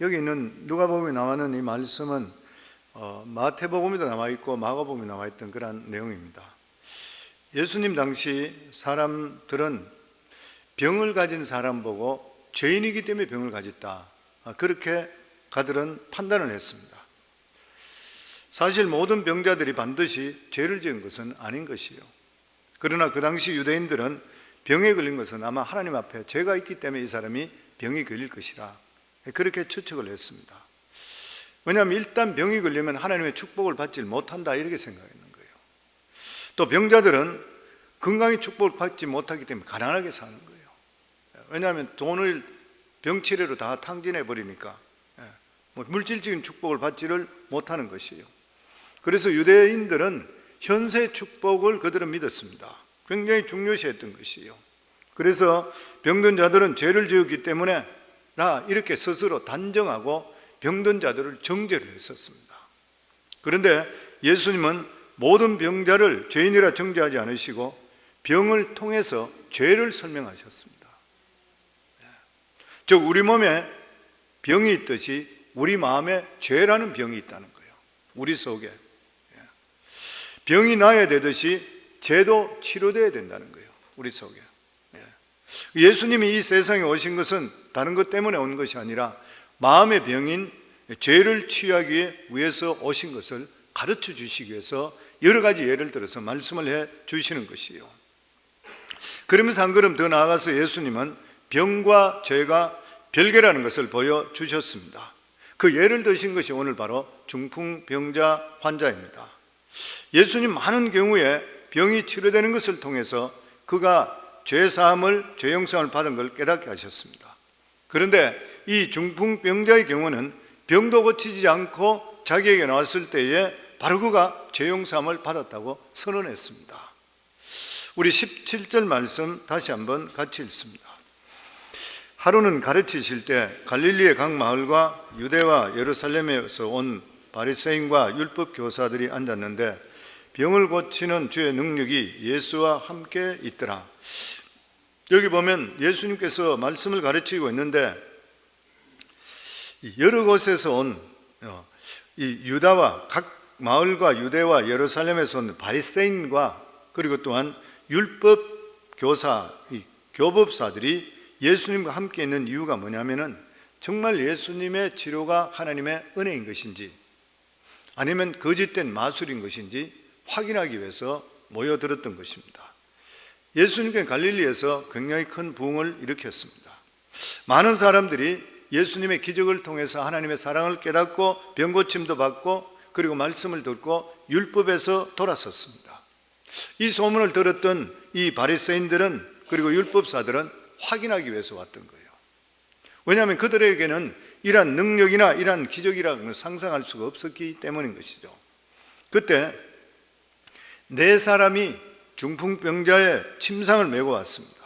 여기 있는 누가복음에 나오는 이 말씀은 마태복음에도 나와 있고 마가복음에 나와 있던 그런 내용입니다. 예수님 당시 사람들은 병을 가진 사람 보고 죄인이기 때문에 병을 가졌다, 그렇게 가들은 판단을 했습니다. 사실 모든 병자들이 반드시 죄를 지은 것은 아닌 것이요, 그러나 그 당시 유대인들은 병에 걸린 것은 아마 하나님 앞에 죄가 있기 때문에 이 사람이 병이 걸릴 것이라 그렇게 추측을 했습니다. 왜냐하면 일단 병이 걸리면 하나님의 축복을 받지 못한다, 이렇게 생각했는 거예요. 또 병자들은 건강의 축복을 받지 못하기 때문에 가난하게 사는 거예요. 왜냐하면 돈을 병치료로 다 탕진해 버리니까 물질적인 축복을 받지를 못하는 것이에요. 그래서 유대인들은 현세 축복을 그들은 믿었습니다. 굉장히 중요시했던 것이에요. 그래서 병든 자들은 죄를 지었기 때문에 이렇게 스스로 단정하고 병든 자들을 정죄를 했었습니다. 그런데 예수님은 모든 병자를 죄인이라 정죄하지 않으시고 병을 통해서 죄를 설명하셨습니다. 즉 우리 몸에 병이 있듯이 우리 마음에 죄라는 병이 있다는 거예요. 우리 속에 병이 나야 되듯이 죄도 치료되어야 된다는 거예요. 우리 속에. 예수님이 이 세상에 오신 것은 다른 것 때문에 온 것이 아니라 마음의 병인 죄를 치유하기 위해서 오신 것을 가르쳐 주시기 위해서 여러 가지 예를 들어서 말씀을 해 주시는 것이에요. 그러면서 한 걸음 더 나아가서 예수님은 병과 죄가 별개라는 것을 보여주셨습니다. 그 예를 드신 것이 오늘 바로 중풍병자 환자입니다. 예수님 많은 경우에 병이 치료되는 것을 통해서 그가 죄사함을, 죄용서함을 받은 걸 깨닫게 하셨습니다. 그런데 이 중풍병자의 경우는 병도 고치지 않고 자기에게 나왔을 때에 바로 그가 죄용서함을 받았다고 선언했습니다. 우리 17절 말씀 다시 한번 같이 읽습니다. 하루는 가르치실 때 갈릴리의 각 마을과 유대와 예루살렘에서 온 바리새인과 율법 교사들이 앉았는데 병을 고치는 주의 능력이 예수와 함께 있더라. 여기 보면 예수님께서 말씀을 가르치고 있는데 여러 곳에서 온 이 유다와 각 마을과 유대와 예루살렘에서 온 바리새인과 그리고 또한 율법 교사, 교법사들이 예수님과 함께 있는 이유가 뭐냐면은 정말 예수님의 치료가 하나님의 은혜인 것인지 아니면 거짓된 마술인 것인지 확인하기 위해서 모여들었던 것입니다. 예수님께서 갈릴리에서 굉장히 큰 부흥을 일으켰습니다. 많은 사람들이 예수님의 기적을 통해서 하나님의 사랑을 깨닫고 병고침도 받고 그리고 말씀을 듣고 율법에서 돌아섰습니다. 이 소문을 들었던 이 바리새인들은 그리고 율법사들은 확인하기 위해서 왔던 거예요. 왜냐하면 그들에게는 이러한 능력이나 이러한 기적이라는 걸 상상할 수가 없었기 때문인 것이죠. 그때 네 사람이 중풍병자의 침상을 메고 왔습니다.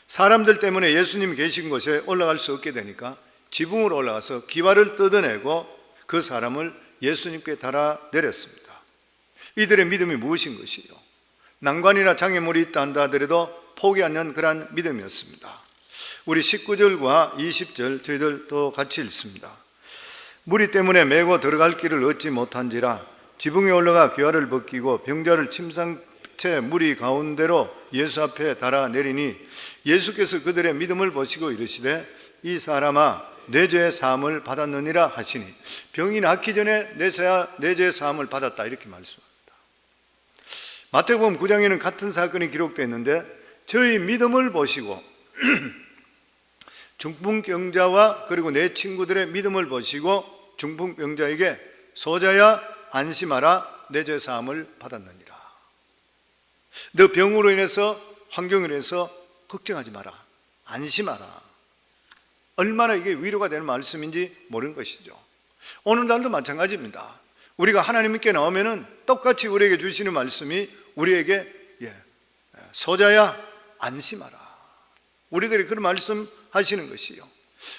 사람들 때문에 예수님이 계신 곳에 올라갈 수 없게 되니까 지붕으로 올라가서 기와를 뜯어내고 그 사람을 예수님께 달아내렸습니다. 이들의 믿음이 무엇인 것이요? 난관이나 장애물이 있다 한다 하더라도 포기하는 그런 믿음이었습니다. 우리 19절과 20절 저희들 또 같이 읽습니다. 무리 때문에 메고 들어갈 길을 얻지 못한지라 지붕에 올라가 기와를 벗기고 병자를 침상채 무리 가운데로 예수 앞에 달아내리니 예수께서 그들의 믿음을 보시고 이르시되 이 사람아 내 죄 사함을 받았느니라 하시니 병이 낫기 전에 내 죄 사함을 받았다, 이렇게 말씀합니다. 마태복음 9장에는 같은 사건이 기록되어 있는데 저희 믿음을 보시고 중풍병자와 그리고 내 친구들의 믿음을 보시고 중풍병자에게 소자야 안심하라, 내 죄 사함을 받았느니라. 너 병으로 인해서 환경으로 인해서 걱정하지 마라, 안심하라. 얼마나 이게 위로가 되는 말씀인지 모르는 것이죠. 오늘날도 마찬가지입니다. 우리가 하나님께 나오면은 똑같이 우리에게 주시는 말씀이 우리에게 소자야 안심하라, 우리들이 그런 말씀 하시는 것이요.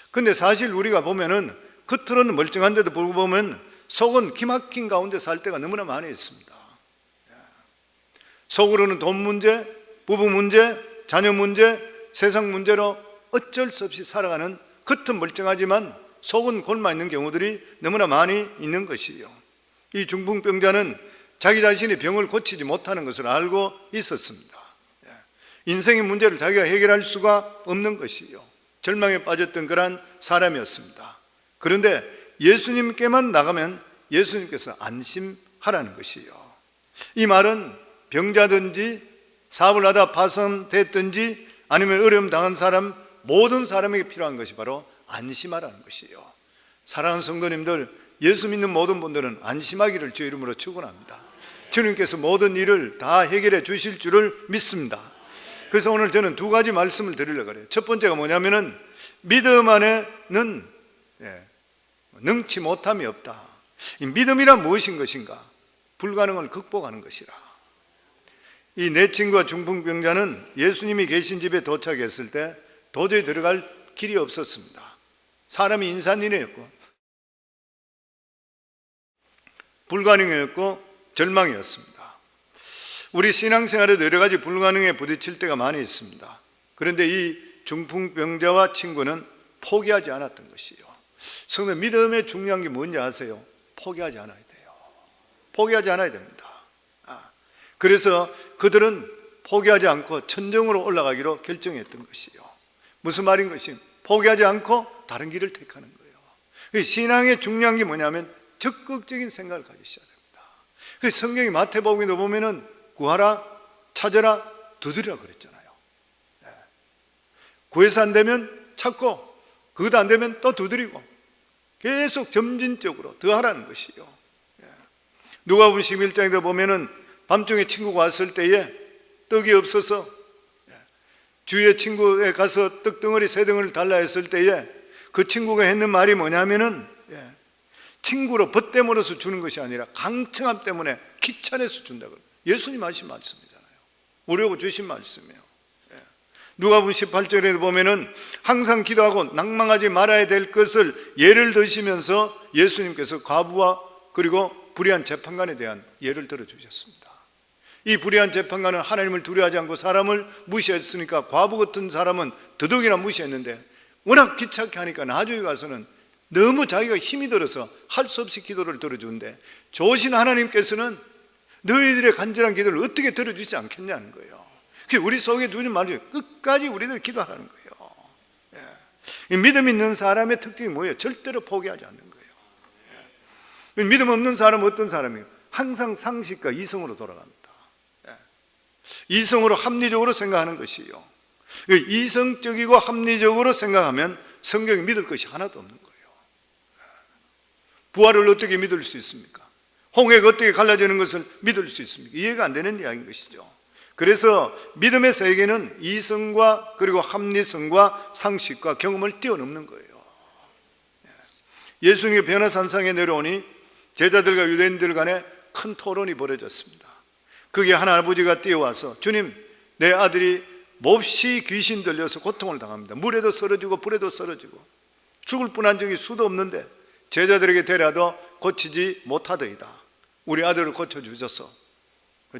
근데 사실 우리가 보면은 겉으로는 멀쩡한데도 불구하고 보면 속은 기막힌 가운데 살 때가 너무나 많이 있습니다. 속으로는 돈 문제, 부부 문제, 자녀 문제, 세상 문제로 어쩔 수 없이 살아가는 겉은 멀쩡하지만 속은 곪아 있는 경우들이 너무나 많이 있는 것이요. 이 중풍병자는 자기 자신이 병을 고치지 못하는 것을 알고 있었습니다. 인생의 문제를 자기가 해결할 수가 없는 것이요. 절망에 빠졌던 그런 사람이었습니다. 그런데 예수님께만 나가면 예수님께서 안심하라는 것이요. 이 말은 병자든지 사업을 하다 파손됐든지 아니면 어려움 당한 사람, 모든 사람에게 필요한 것이 바로 안심하라는 것이요. 사랑하는 성도님들, 예수 믿는 모든 분들은 안심하기를 주의 이름으로 축원합니다. 주님께서 모든 일을 다 해결해 주실 줄을 믿습니다. 그래서 오늘 저는 두 가지 말씀을 드리려고 그래요. 첫 번째가 뭐냐면은 믿음 안에는 능치 못함이 없다. 이 믿음이란 무엇인 것인가? 불가능을 극복하는 것이라. 이 내 친구와 중풍병자는 예수님이 계신 집에 도착했을 때 도저히 들어갈 길이 없었습니다. 사람이 인산인해였고 불가능했고 절망이었습니다. 우리 신앙생활에도 여러 가지 불가능에 부딪힐 때가 많이 있습니다. 그런데 이 중풍병자와 친구는 포기하지 않았던 것이요. 성도, 믿음의 중요한 게 뭔지 아세요? 포기하지 않아야 돼요. 포기하지 않아야 됩니다. 그래서 그들은 포기하지 않고 천정으로 올라가기로 결정했던 것이요. 무슨 말인 것이? 포기하지 않고 다른 길을 택하는 거예요. 신앙의 중요한 게 뭐냐면 적극적인 생각을 가지셔야 됩니다. 그래서 성경이 마태복음에도 보면은 구하라, 찾아라, 두드리라 그랬잖아요. 구해서 안 되면 찾고, 그것도 안 되면 또 두드리고, 계속 점진적으로 더 하라는 것이요. 누가복음 11장에도 보면은 밤중에 친구가 왔을 때에 떡이 없어서 주위의 친구에 가서 떡덩어리 세 덩어리를 달라 했을 때에 그 친구가 했는 말이 뭐냐면은 친구로 벗대물어서 주는 것이 아니라 강청함 때문에 귀찮아서 준다고. 예수님 하신 말씀이잖아요. 우려고 주신 말씀이에요. 누가복음 18절에도 보면은 항상 기도하고 낭망하지 말아야 될 것을 예를 드시면서 예수님께서 과부와 그리고 불의한 재판관에 대한 예를 들어주셨습니다. 이 불의한 재판관은 하나님을 두려워하지 않고 사람을 무시했으니까 과부 같은 사람은 더더욱이나 무시했는데 워낙 귀찮게 하니까 나중에 가서는 너무 자기가 힘이 들어서 할 수 없이 기도를 들어주는데 좋으신 하나님께서는 너희들의 간절한 기도를 어떻게 들어주지 않겠냐는 거예요. 우리 속에 두는 말이에요. 끝까지 우리들 기도하라는 거예요. 이 믿음 있는 사람의 특징이 뭐예요? 절대로 포기하지 않는 거예요. 믿음 없는 사람은 어떤 사람이에요? 항상 상식과 이성으로 돌아갑니다. 이성으로 합리적으로 생각하는 것이요. 이성적이고 합리적으로 생각하면 성경이 믿을 것이 하나도 없는 거예요. 부활을 어떻게 믿을 수 있습니까? 홍해가 어떻게 갈라지는 것을 믿을 수 있습니까? 이해가 안 되는 이야기인 것이죠. 그래서 믿음의 세계는 이성과 그리고 합리성과 상식과 경험을 뛰어넘는 거예요. 예수님이 변화산상에 내려오니 제자들과 유대인들 간에 큰 토론이 벌어졌습니다. 그게 한 아버지가 뛰어와서 주님, 내 아들이 몹시 귀신 들려서 고통을 당합니다. 물에도 쓰러지고 불에도 쓰러지고 죽을 뻔한 적이 수도 없는데 제자들에게 데려도 고치지 못하더이다. 우리 아들을 고쳐주셔서.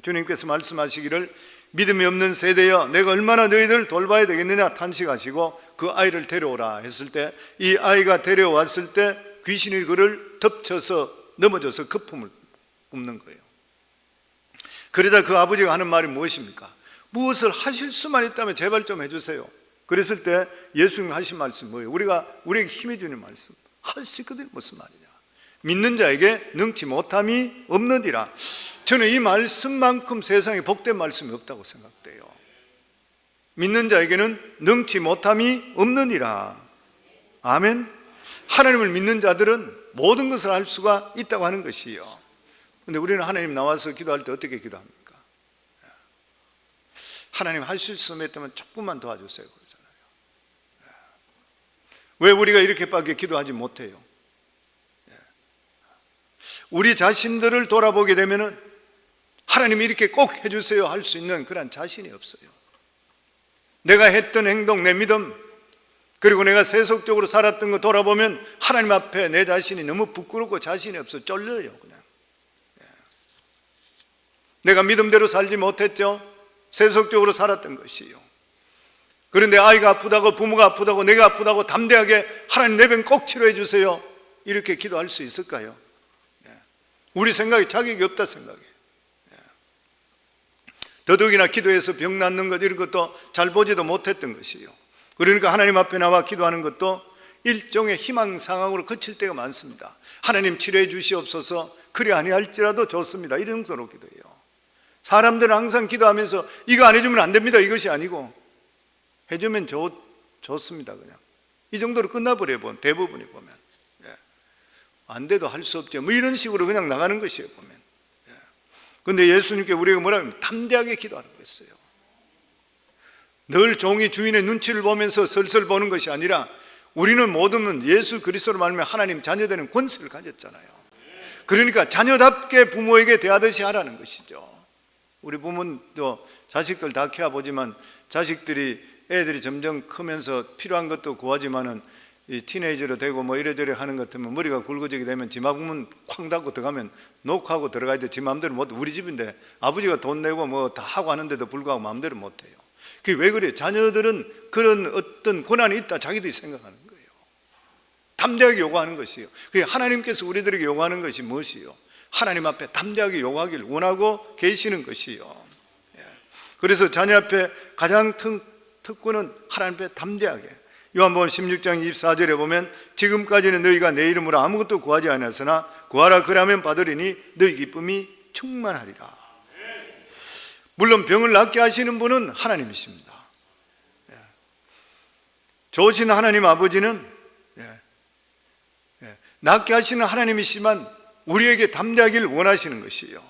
주님께서 말씀하시기를 믿음이 없는 세대여 내가 얼마나 너희들 돌봐야 되겠느냐 탄식하시고 그 아이를 데려오라 했을 때 이 아이가 데려왔을 때 귀신이 그를 덮쳐서 넘어져서 거품을 뿜는 거예요. 그러다 그 아버지가 하는 말이 무엇입니까? 무엇을 하실 수만 있다면 제발 좀 해주세요. 그랬을 때 예수님이 하신 말씀이 뭐예요? 우리에게 힘이 주는 말씀. 할 수 있거든요. 무슨 말이냐? 믿는 자에게 능치 못함이 없느니라. 저는 이 말씀만큼 세상에 복된 말씀이 없다고 생각돼요. 믿는 자에게는 능치 못함이 없느니라. 아멘. 하나님을 믿는 자들은 모든 것을 할 수가 있다고 하는 것이에요. 근데 우리는 하나님 나와서 기도할 때 어떻게 기도합니까? 하나님 할 수 있으면 조금만 도와주세요 그러잖아요. 왜 우리가 이렇게밖에 기도하지 못해요? 우리 자신들을 돌아보게 되면은 하나님이 이렇게 꼭 해주세요 할 수 있는 그런 자신이 없어요. 내가 했던 행동, 내 믿음, 그리고 내가 세속적으로 살았던 거 돌아보면 하나님 앞에 내 자신이 너무 부끄럽고 자신이 없어 쫄려요. 그냥 내가 믿음대로 살지 못했죠. 세속적으로 살았던 것이요. 그런데 아이가 아프다고, 부모가 아프다고, 내가 아프다고 담대하게 하나님 내 병 꼭 치료해 주세요, 이렇게 기도할 수 있을까요? 우리 생각에 자격이 없다 생각해. 더더욱이나 기도해서 병 낫는 것 이런 것도 잘 보지도 못했던 것이요. 그러니까 하나님 앞에 나와 기도하는 것도 일종의 희망상황으로 그칠 때가 많습니다. 하나님 치료해 주시옵소서, 그리 아니할지라도 좋습니다, 이런 정도로 기도해요. 사람들은 항상 기도하면서 이거 안 해주면 안 됩니다, 이것이 아니고 해주면 좋습니다, 그냥 이 정도로 끝나버려요. 대부분이 보면 안 돼도 할 수 없죠, 뭐 이런 식으로 그냥 나가는 것이에요 보면. 그런데 예수님께 우리가 뭐라고 하면 담대하게 기도하라고 했어요. 늘 종이 주인의 눈치를 보면서 설설 보는 것이 아니라 우리는 모두는 예수 그리스도로 말하면 하나님 자녀되는 권세를 가졌잖아요. 그러니까 자녀답게 부모에게 대하듯이 하라는 것이죠. 우리 부모도 자식들 다 키워보지만 애들이 점점 크면서 필요한 것도 구하지만은 이 티네이저로 되고 뭐 이래저래 하는 것 같으면 머리가 굵어지게 되면 지 맘은 쾅 닫고 들어가면 녹화하고 들어가야 돼. 지 마음대로 못. 우리 집인데 아버지가 돈 내고 뭐 다 하고 하는데도 불구하고 마음대로 못해요. 그게 왜 그래요? 자녀들은 그런 어떤 권한이 있다 자기들이 생각하는 거예요. 담대하게 요구하는 것이에요. 그게 하나님께서 우리들에게 요구하는 것이 무엇이요? 하나님 앞에 담대하게 요구하기를 원하고 계시는 것이요. 그래서 자녀 앞에 가장 특권은 하나님 앞에 담대하게. 요한복음 16장 24절에 보면 지금까지는 너희가 내 이름으로 아무것도 구하지 않았으나 구하라 그러면 받으리니 너희 기쁨이 충만하리라. 물론 병을 낫게 하시는 분은 하나님이십니다. 좋으신 하나님 아버지는 낫게 하시는 하나님이시지만 우리에게 담대하기를 원하시는 것이에요.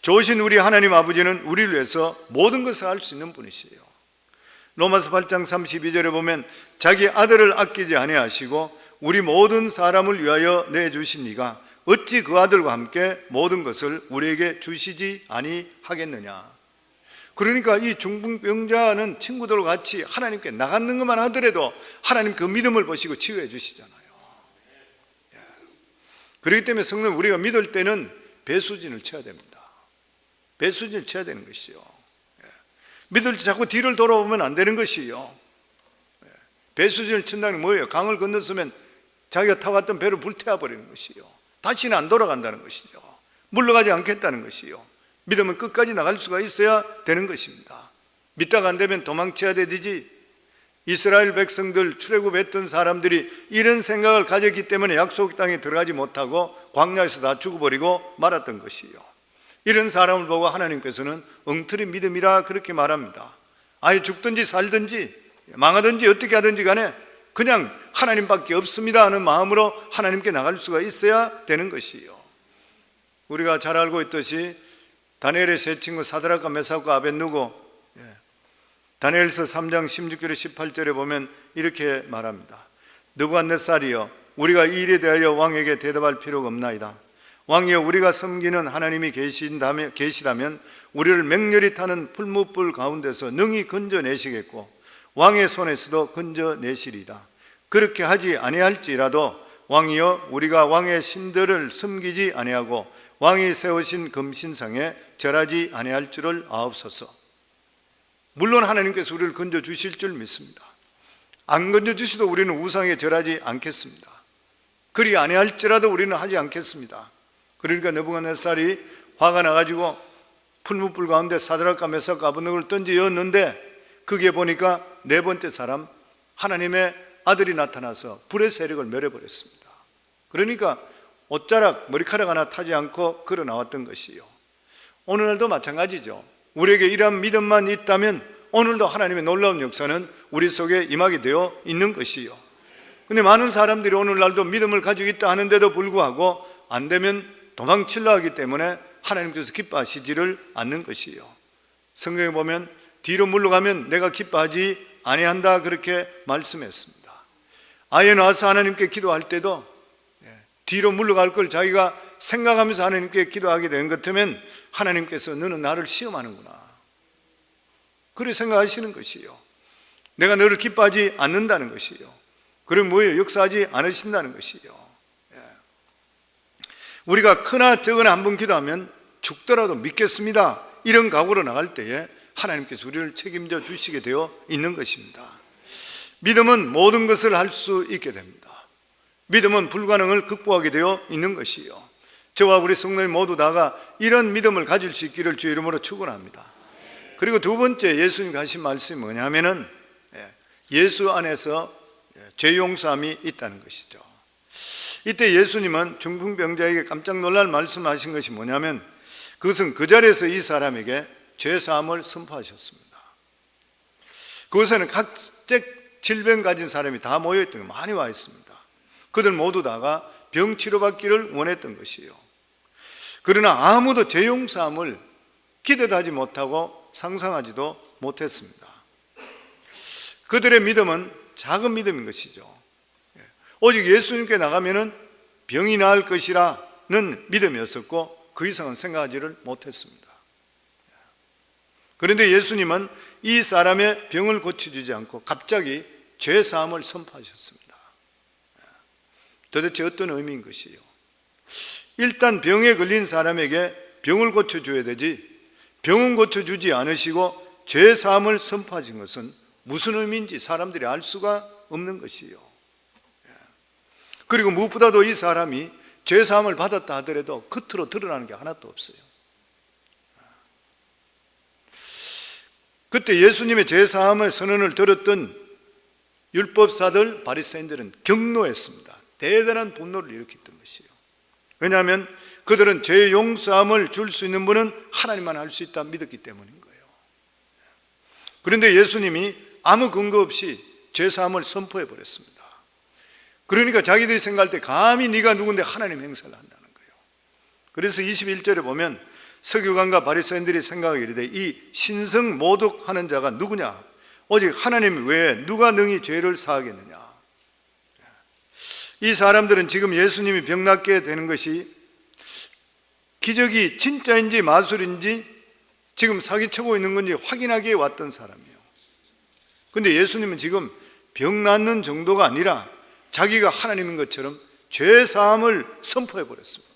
좋으신 우리 하나님 아버지는 우리를 위해서 모든 것을 할 수 있는 분이시에요. 로마서 8장 32절에 보면 자기 아들을 아끼지 아니하시고 우리 모든 사람을 위하여 내주신 이가 어찌 그 아들과 함께 모든 것을 우리에게 주시지 아니하겠느냐. 그러니까 이 중풍병자는 친구들과 같이 하나님께 나가는 것만 하더라도 하나님 그 믿음을 보시고 치유해 주시잖아요. 그렇기 때문에 성도는 우리가 믿을 때는 배수진을 쳐야 됩니다. 배수진을 쳐야 되는 것이요. 믿을 때 자꾸 뒤를 돌아보면 안 되는 것이요. 배수진을 친다는 게 뭐예요? 강을 건넜으면 자기가 타왔던 배를 불태워버리는 것이요. 다시는 안 돌아간다는 것이죠. 물러가지 않겠다는 것이요. 믿으면 끝까지 나갈 수가 있어야 되는 것입니다. 믿다가 안 되면 도망쳐야 되지. 이스라엘 백성들 출애굽했던 사람들이 이런 생각을 가졌기 때문에 약속 땅에 들어가지 못하고 광야에서 다 죽어버리고 말았던 것이요. 이런 사람을 보고 하나님께서는 엉터리 믿음이라 그렇게 말합니다. 아예 죽든지 살든지 망하든지 어떻게 하든지 간에 그냥 하나님밖에 없습니다 하는 마음으로 하나님께 나갈 수가 있어야 되는 것이요. 우리가 잘 알고 있듯이 다니엘의 세 친구 사드락과 메삭과 아벳느고, 다니엘서 3장 16절에 18절에 보면 이렇게 말합니다. 느부갓네살이여, 우리가 이 일에 대하여 왕에게 대답할 필요가 없나이다. 왕이여, 우리가 섬기는 하나님이 계시다면 우리를 맹렬히 타는 풀무불 가운데서 능히 건져내시겠고 왕의 손에서도 건져내시리다. 그렇게 하지 아니할지라도 왕이여, 우리가 왕의 신들을 섬기지 아니하고 왕이 세우신 금신상에 절하지 아니할 줄을 아옵소서. 물론 하나님께서 우리를 건져주실 줄 믿습니다. 안 건져주시도 우리는 우상에 절하지 않겠습니다. 그리 아니할지라도 우리는 하지 않겠습니다. 그러니까 느부갓네살이 화가 나가지고 풀무불 가운데 사드락과 메삭과 아벳느고를 던지었는데 그게 보니까 네 번째 사람 하나님의 아들이 나타나서 불의 세력을 멸해버렸습니다. 그러니까 옷자락 머리카락 하나 타지 않고 걸어 나왔던 것이요. 오늘날도 마찬가지죠. 우리에게 이러한 믿음만 있다면 오늘도 하나님의 놀라운 역사는 우리 속에 임하게 되어 있는 것이요. 근데 많은 사람들이 오늘날도 믿음을 가지고 있다 하는데도 불구하고 안 되면 도망치려 하기 때문에 하나님께서 기뻐하시지를 않는 것이요. 성경에 보면 뒤로 물러가면 내가 기뻐하지 아니한다 그렇게 말씀했습니다. 아예 나와서 하나님께 기도할 때도 뒤로 물러갈 걸 자기가 생각하면서 하나님께 기도하게 된 것 같으면 하나님께서 너는 나를 시험하는구나 그렇게 생각하시는 것이요. 내가 너를 기뻐하지 않는다는 것이요. 그럼 뭐예요? 역사하지 않으신다는 것이요. 우리가 크나 적으나 한 번 기도하면 죽더라도 믿겠습니다 이런 각오로 나갈 때에 하나님께서 우리를 책임져 주시게 되어 있는 것입니다. 믿음은 모든 것을 할 수 있게 됩니다. 믿음은 불가능을 극복하게 되어 있는 것이요, 저와 우리 성도님 모두 다가 이런 믿음을 가질 수 있기를 주의 이름으로 축원합니다. 그리고 두 번째 예수님이 하신 말씀이 뭐냐면은 예수 안에서 죄 용서함이 있다는 것이죠. 이때 예수님은 중풍병자에게 깜짝 놀랄 말씀하신 것이 뭐냐면, 그것은 그 자리에서 이 사람에게 죄 사함을 선포하셨습니다. 그곳에는 각종 질병 가진 사람이 다 모여있던 거 많이 와 있습니다. 그들 모두 다가 병 치료받기를 원했던 것이에요. 그러나 아무도 죄 용서함을 기대도 하지 못하고 상상하지도 못했습니다. 그들의 믿음은 작은 믿음인 것이죠. 오직 예수님께 나가면은 병이 나을 것이라는 믿음이었었고 그 이상은 생각하지를 못했습니다. 그런데 예수님은 이 사람의 병을 고쳐주지 않고 갑자기 죄 사함을 선포하셨습니다. 도대체 어떤 의미인 것이에요? 일단 병에 걸린 사람에게 병을 고쳐줘야 되지, 병은 고쳐주지 않으시고 죄 사함을 선포하신 것은 무슨 의미인지 사람들이 알 수가 없는 것이에요. 그리고 무엇보다도 이 사람이 죄 사함을 받았다 하더라도 겉으로 드러나는 게 하나도 없어요. 그때 예수님의 죄 사함의 선언을 들었던 율법사들, 바리새인들은 경노했습니다. 대단한 분노를 일으켰던 것이에요. 왜냐하면 그들은 죄 용서함을 줄 수 있는 분은 하나님만 할 수 있다 믿었기 때문인 거예요. 그런데 예수님이 아무 근거 없이 죄 사함을 선포해 버렸습니다. 그러니까 자기들이 생각할 때 감히 네가 누군데 하나님 행사를 한다는 거예요. 그래서 21절에 보면 서기관과 바리새인들이 생각하기를 이 신성 모독하는 자가 누구냐? 오직 하나님 외에 누가 능히 죄를 사하겠느냐? 이 사람들은 지금 예수님이 병 낫게 되는 것이 기적이 진짜인지 마술인지 지금 사기치고 있는 건지 확인하기에 왔던 사람이에요. 그런데 예수님은 지금 병 낫는 정도가 아니라 자기가 하나님인 것처럼 죄 사함을 선포해 버렸습니다.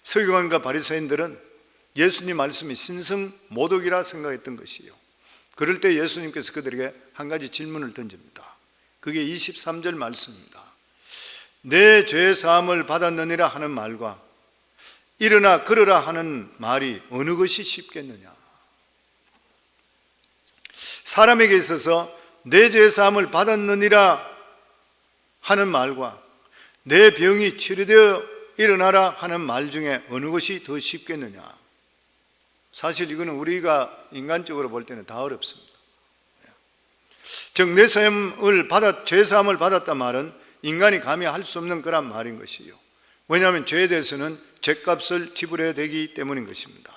서기관과 바리새인들은 예수님 말씀이 신성 모독이라 생각했던 것이에요. 그럴 때 예수님께서 그들에게 한 가지 질문을 던집니다. 그게 23절 말씀입니다. 내 죄 사함을 받았느니라 하는 말과 일어나 걸으라 하는 말이 어느 것이 쉽겠느냐? 사람에게 있어서 내 죄 사함을 받았느니라 하는 말과 내 병이 치료되어 일어나라 하는 말 중에 어느 것이 더 쉽겠느냐? 사실 이거는 우리가 인간적으로 볼 때는 다 어렵습니다. 즉 내 죄 사함을 받았다 말은 인간이 감히 할 수 없는 그런 말인 것이요. 왜냐하면 죄에 대해서는 죄값을 지불해야 되기 때문인 것입니다.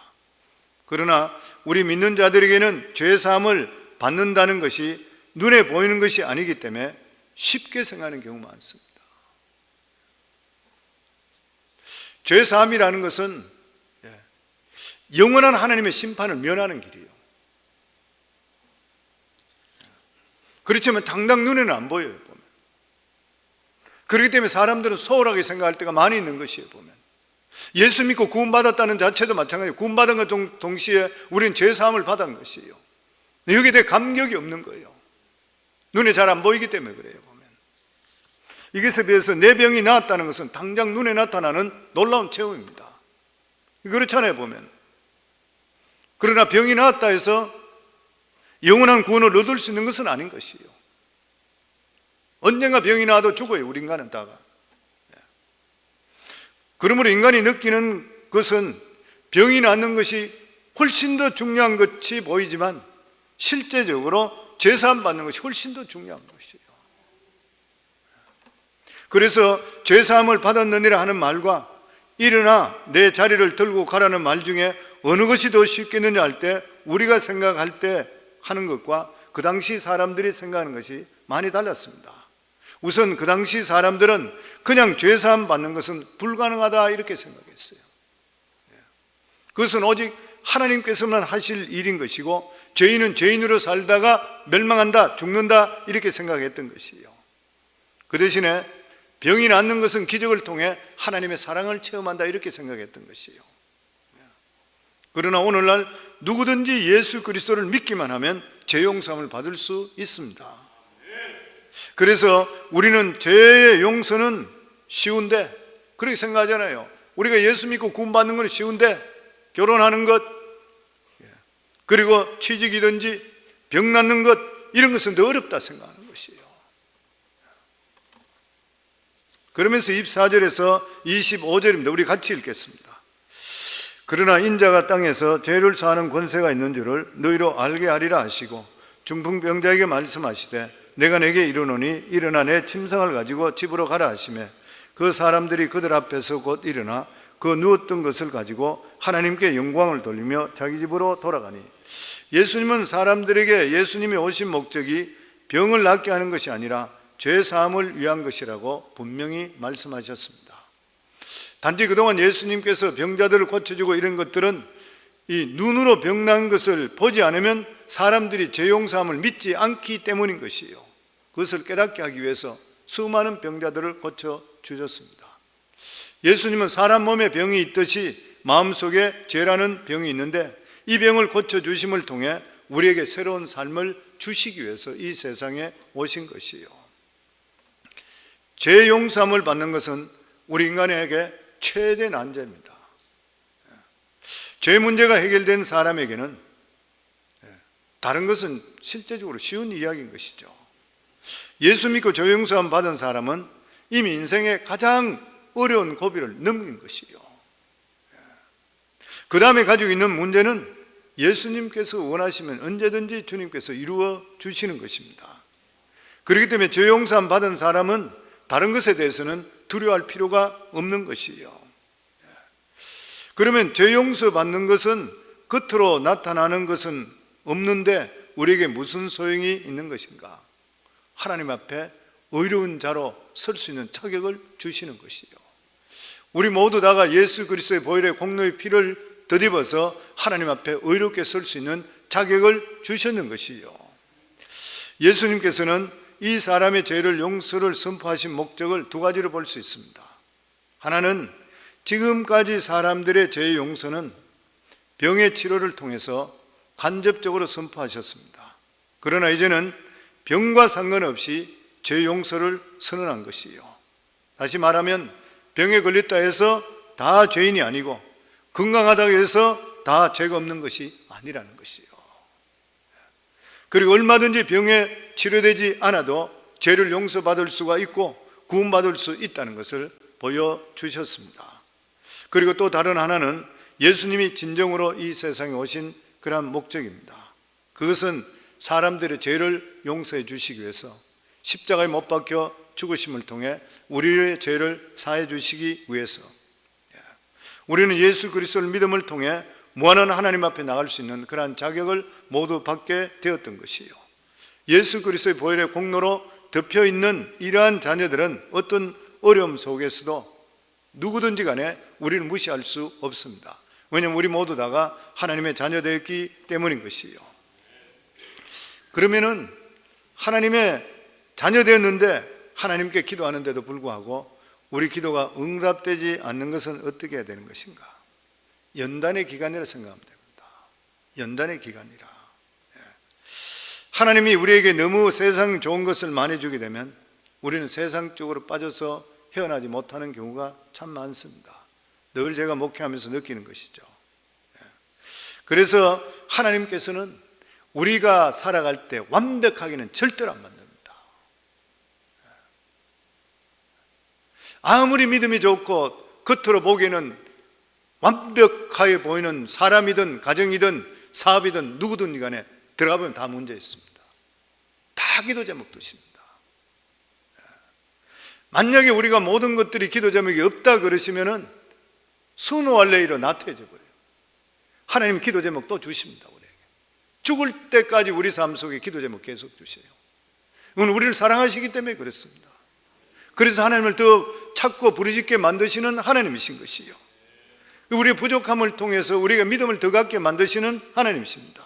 그러나 우리 믿는 자들에게는 죄 사함을 받는다는 것이 눈에 보이는 것이 아니기 때문에 쉽게 생각하는 경우가 많습니다. 죄 사함이라는 것은 영원한 하나님의 심판을 면하는 길이에요. 그렇지만 당장 눈에는 안 보여요, 보면. 그렇기 때문에 사람들은 소홀하게 생각할 때가 많이 있는 것이에요, 보면. 예수 믿고 구원받았다는 자체도 마찬가지예요. 구원받은 것 동시에 우리는 죄 사함을 받은 것이에요. 여기에 대해 감격이 없는 거예요. 눈에 잘 안 보이기 때문에 그래요, 보면. 이것에 비해서 내 병이 나았다는 것은 당장 눈에 나타나는 놀라운 체험입니다. 그렇잖아요, 보면. 그러나 병이 나았다 해서 영원한 구원을 얻을 수 있는 것은 아닌 것이에요. 언젠가 병이 나도 죽어요, 우리 인간은 다가. 그러므로 인간이 느끼는 것은 병이 낫는 것이 훨씬 더 중요한 것이 보이지만 실제적으로 죄사함 받는 것이 훨씬 더 중요한 것이에요. 그래서 죄사함을 받았느니라 하는 말과 일어나 내 자리를 들고 가라는 말 중에 어느 것이 더 쉽겠느냐 할 때 우리가 생각할 때 하는 것과 그 당시 사람들이 생각하는 것이 많이 달랐습니다. 우선 그 당시 사람들은 그냥 죄사함 받는 것은 불가능하다 이렇게 생각했어요. 그것은 오직 하나님께서만 하실 일인 것이고 죄인은 죄인으로 살다가 멸망한다, 죽는다 이렇게 생각했던 것이에요. 그 대신에 병이 낫는 것은 기적을 통해 하나님의 사랑을 체험한다 이렇게 생각했던 것이에요. 그러나 오늘날 누구든지 예수 그리스도를 믿기만 하면 죄 용서함을 받을 수 있습니다. 그래서 우리는 죄의 용서는 쉬운데, 그렇게 생각하잖아요. 우리가 예수 믿고 구원받는 건 쉬운데, 결혼하는 것, 그리고 취직이든지 병 낫는 것, 이런 것은 더 어렵다 생각하는 것이에요. 그러면서 24절에서 25절입니다. 우리 같이 읽겠습니다. 그러나 인자가 땅에서 죄를 사하는 권세가 있는 줄을 너희로 알게 하리라 하시고 중풍병자에게 말씀하시되 내가 내게 이르노니 일어나 내 침상을 가지고 집으로 가라 하시매 그 사람들이 그들 앞에서 곧 일어나 그 누웠던 것을 가지고 하나님께 영광을 돌리며 자기 집으로 돌아가니, 예수님은 사람들에게 예수님이 오신 목적이 병을 낫게 하는 것이 아니라 죄 사함을 위한 것이라고 분명히 말씀하셨습니다. 단지 그동안 예수님께서 병자들을 고쳐주고 이런 것들은 이 눈으로 병난 것을 보지 않으면 사람들이 죄 용서함을 믿지 않기 때문인 것이에요. 그것을 깨닫게 하기 위해서 수많은 병자들을 고쳐주셨습니다. 예수님은 사람 몸에 병이 있듯이 마음속에 죄라는 병이 있는데 이 병을 고쳐주심을 통해 우리에게 새로운 삶을 주시기 위해서 이 세상에 오신 것이에요. 죄 용서함을 받는 것은 우리 인간에게 최대 난제입니다. 죄 문제가 해결된 사람에게는 다른 것은 실제적으로 쉬운 이야기인 것이죠. 예수 믿고 죄 용서함 받은 사람은 이미 인생의 가장 어려운 고비를 넘긴 것이요. 그 다음에 가지고 있는 문제는 예수님께서 원하시면 언제든지 주님께서 이루어 주시는 것입니다. 그렇기 때문에 죄 용서함 받은 사람은 다른 것에 대해서는 두려워할 필요가 없는 것이에요. 그러면 죄 용서 받는 것은 겉으로 나타나는 것은 없는데 우리에게 무슨 소용이 있는 것인가? 하나님 앞에 의로운 자로 설 수 있는 자격을 주시는 것이요. 우리 모두 다가 예수 그리스도의 보혈의 공로의 피를 덧입어서 하나님 앞에 의롭게 설 수 있는 자격을 주셨는 것이요. 예수님께서는 이 사람의 죄를 용서를 선포하신 목적을 두 가지로 볼 수 있습니다. 하나는 지금까지 사람들의 죄 용서는 병의 치료를 통해서 간접적으로 선포하셨습니다. 그러나 이제는 병과 상관없이 죄 용서를 선언한 것이요. 다시 말하면 병에 걸렸다 해서 다 죄인이 아니고 건강하다고 해서 다 죄가 없는 것이 아니라는 것이요. 그리고 얼마든지 병에 치료되지 않아도 죄를 용서받을 수가 있고 구원받을 수 있다는 것을 보여주셨습니다. 그리고 또 다른 하나는 예수님이 진정으로 이 세상에 오신 그러한 목적입니다. 그것은 사람들의 죄를 용서해 주시기 위해서 십자가에 못 박혀 죽으심을 통해 우리의 죄를 사해 주시기 위해서, 우리는 예수 그리스도를 믿음을 통해 무한한 하나님 앞에 나갈 수 있는 그러한 자격을 모두 받게 되었던 것이요. 예수 그리스도의 보혈의 공로로 덮여 있는 이러한 자녀들은 어떤 어려움 속에서도 누구든지 간에 우리를 무시할 수 없습니다. 왜냐하면 우리 모두 다가 하나님의 자녀되었기 때문인 것이요. 그러면은 하나님의 자녀되었는데 하나님께 기도하는데도 불구하고 우리 기도가 응답되지 않는 것은 어떻게 해야 되는 것인가? 연단의 기간이라 생각하면 됩니다. 연단의 기간이라. 하나님이 우리에게 너무 세상 좋은 것을 많이 주게 되면 우리는 세상 쪽으로 빠져서 헤어나지 못하는 경우가 참 많습니다. 늘 제가 목회하면서 느끼는 것이죠. 그래서 하나님께서는 우리가 살아갈 때 완벽하게는 절대로 안 만듭니다. 아무리 믿음이 좋고 겉으로 보기에는 완벽하게 보이는 사람이든 가정이든 사업이든 누구든 간에 들어가 보면 다 문제 있습니다. 다 기도 제목도 있습니다. 만약에 우리가 모든 것들이 기도 제목이 없다 그러시면은 순호할레이로 나태해져 버려요. 하나님 기도 제목 또 주십니다. 우리에게 죽을 때까지 우리 삶 속에 기도 제목 계속 주세요. 이건 우리를 사랑하시기 때문에 그렇습니다. 그래서 하나님을 더 찾고 부르짖게 만드시는 하나님이신 것이요. 우리의 부족함을 통해서 우리가 믿음을 더 갖게 만드시는 하나님이십니다.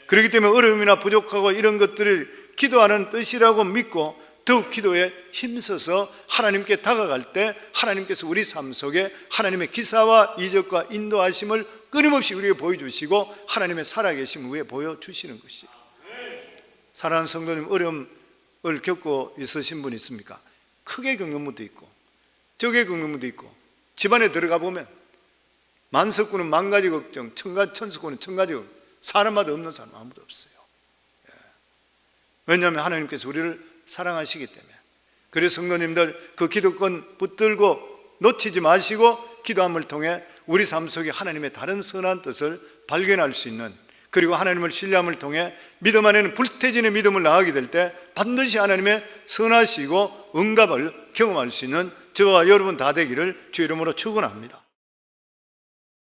그렇기 때문에 어려움이나 부족하고 이런 것들을 기도하는 뜻이라고 믿고 더욱 기도에 힘써서 하나님께 다가갈 때 하나님께서 우리 삶 속에 하나님의 기사와 이적과 인도하심을 끊임없이 우리에게 보여주시고 하나님의 살아계심을 위해 보여주시는 것이에요. 사랑하는 성도님, 어려움을 겪고 있으신 분 있습니까? 크게 겪는 분도 있고 적게 겪는 분도 있고, 집안에 들어가 보면 만석구는 만가지 걱정, 천석구는 천가지 걱정, 사람마다 없는 사람 아무도 없어요. 왜냐하면 하나님께서 우리를 사랑하시기 때문에. 그래서 성도님들, 그 기도권 붙들고 놓치지 마시고 기도함을 통해 우리 삶 속에 하나님의 다른 선한 뜻을 발견할 수 있는, 그리고 하나님을 신뢰함을 통해 믿음 안에는 불태진의 믿음을 나가게 될 때 반드시 하나님의 선하시고 응답을 경험할 수 있는 저와 여러분 다 되기를 주의 이름으로 축원합니다.